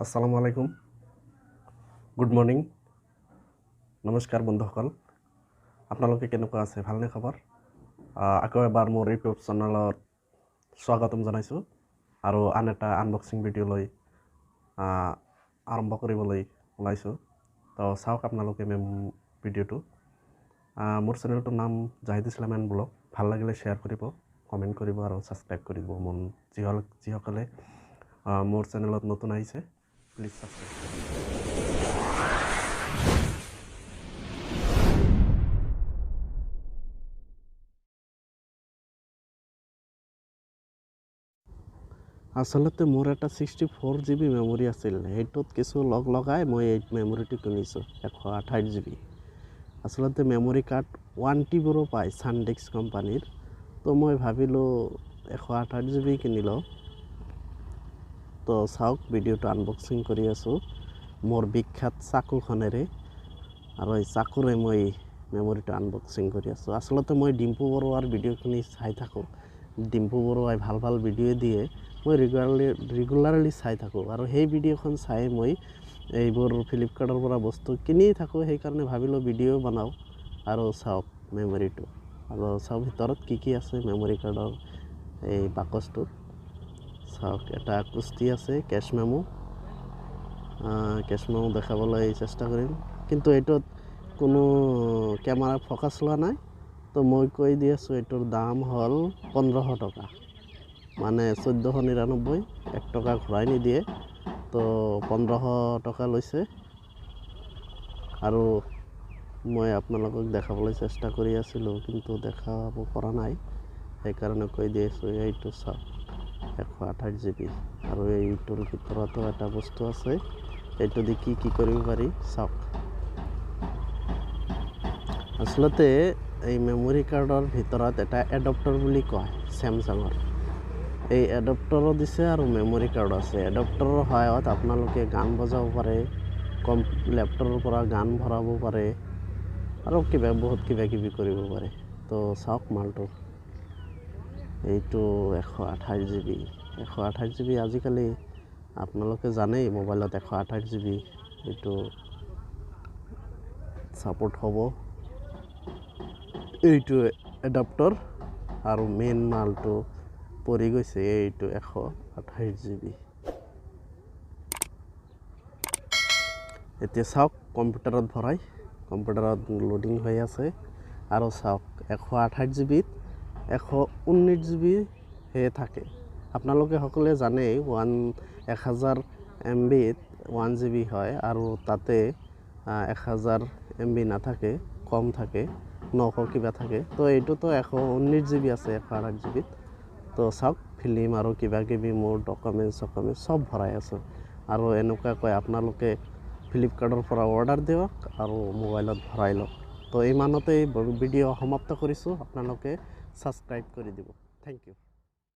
আসসালামু আলাইকুম, good morning, নমস্কাৰ বন্ধুসকল। আপোনালোকে কেনেকুৱা আছে? ভালনে খবৰ? আকৌ এবাৰ মোৰ ইউটিউব চেনেলত স্বাগতম জনাইছোঁ আৰু আন এটা আনবক্সিং ভিডিঅ' লৈ আৰম্ভ কৰিবলৈ ওলাইছোঁ। তো চাওক আপোনালোকে ভিডিঅ'টো। মোৰ চেনেলটোৰ নাম জাহিদ ইছলাম এণ্ড ব্লগ। ভাল লাগিলে শ্বেয়াৰ কৰিব, কমেণ্ট কৰিব আৰু ছাবস্ক্ৰাইব কৰিব। যিসকলে মোৰ চেনেলত নতুন আহিছে প্লিজ ছাবস্ক্ৰাইব কৰিব। আচলতে মোৰ এটা 64 GB মেমৰি আছিল। সেইটোত কিছু লগাই মই এই মেমৰিটো কিনিছোঁ 128 GB। আচলতে মেমৰি কাৰ্ড 1 TBৰো পায় চানডিস্ক কোম্পানীৰ। তো মই ভাবিলোঁ 128 GB কিনি লওঁ। তো চাওক, ভিডিঅ'টো আনবক্সিং কৰি আছোঁ মোৰ বিখ্যাত চাকুখনেৰে, আৰু এই চাকুৰে মই মেমৰিটো আনবক্সিং কৰি আছোঁ। আচলতে মই ডিম্পু বৰুৱাৰ ভিডিঅ'খিনি চাই থাকোঁ। ডিম্পু বৰুৱাই ভাল ভাল ভিডিঅ' দিয়ে, মই ৰেগুলাৰলি চাই থাকোঁ, আৰু সেই ভিডিঅ'খন চাই মই এইবোৰ ফ্লিপকাৰ্টৰ পৰা বস্তু কিনি থাকোঁ। সেইকাৰণে ভাবিলোঁ ভিডিঅ' বনাওঁ আৰু চাওক মেমৰিটো, আৰু চাওক ভিতৰত কি আছে মেমৰি কাৰ্ডৰ এই বাকচটোত। চাওক, এটা কুস্তি আছে, কেছ মেমো দেখাবলৈ চেষ্টা কৰিম, কিন্তু এইটোত কোনো কেমেৰা ফ'কাছ লোৱা নাই। তো মই কৈ দি আছোঁ এইটোৰ দাম হ'ল 1500 টকা, মানে 1499, 1 টকা ঘূৰাই নিদিয়ে। তো 1500 টকা লৈছে, আৰু মই আপোনালোকক দেখাবলৈ চেষ্টা কৰি আছিলোঁ কিন্তু দেখাব পৰা নাই। সেইকাৰণে কৈ দি আছোঁ, এইটো চাওক 128 GB, আৰু এইটোৰ ভিতৰতো এটা বস্তু আছে। এইটো দি কি কৰিব পাৰি চাওক। আচলতে এই মেমৰি কাৰ্ডৰ ভিতৰত এটা এডপ্টাৰ বুলি কয় চেমচাঙৰ, এই এডপ্টাৰো দিছে আৰু মেমৰি কাৰ্ডো আছে। এডপ্টাৰৰ সহায়ত আপোনালোকে গান বজাব পাৰে, লেপটপৰ পৰা গান ভৰাব পাৰে, আৰু বহুত কিবা কিবি কৰিব পাৰে। তো চাওক মালটো, এইটো 128 GB। 128 GB আজিকালি আপোনালোকে জানেই, মোবাইলত 128 GB এইটো ছাপোৰ্ট হ'ব। এইটো এডাপ্টাৰ, আৰু মেইন মালটো পৰি গৈছে, এইটো 128 GB। এতিয়া চাওক, কম্পিউটাৰত ভৰাই, কম্পিউটাৰত লোডিং হৈ আছে, আৰু চাওক 128 GBত 119 GB হে থাকে। আপোনালোকে সকলোৱে জানেই 1000 MBত 1 GB হয়, আৰু তাতে 1000 MB নাথাকে, কম থাকে, 900 কিবা থাকে। তো এইটোতো 119 GB আছে 128 GBত। তো চাওক, ফিল্ম আৰু কিবা কিবি মোৰ ডকুমেণ্টছ চব ভৰাই আছোঁ। আৰু এনেকুৱাকৈ আপোনালোকে ফ্লিপকাৰ্টৰ পৰা অৰ্ডাৰ দিয়ক আৰু মোবাইলত ভৰাই লওক। তো ইমানতেই ভিডিঅ' সমাপ্ত কৰিছোঁ। আপোনালোকে ছাবস্ক্ৰাইব কৰি দিব। Thank U.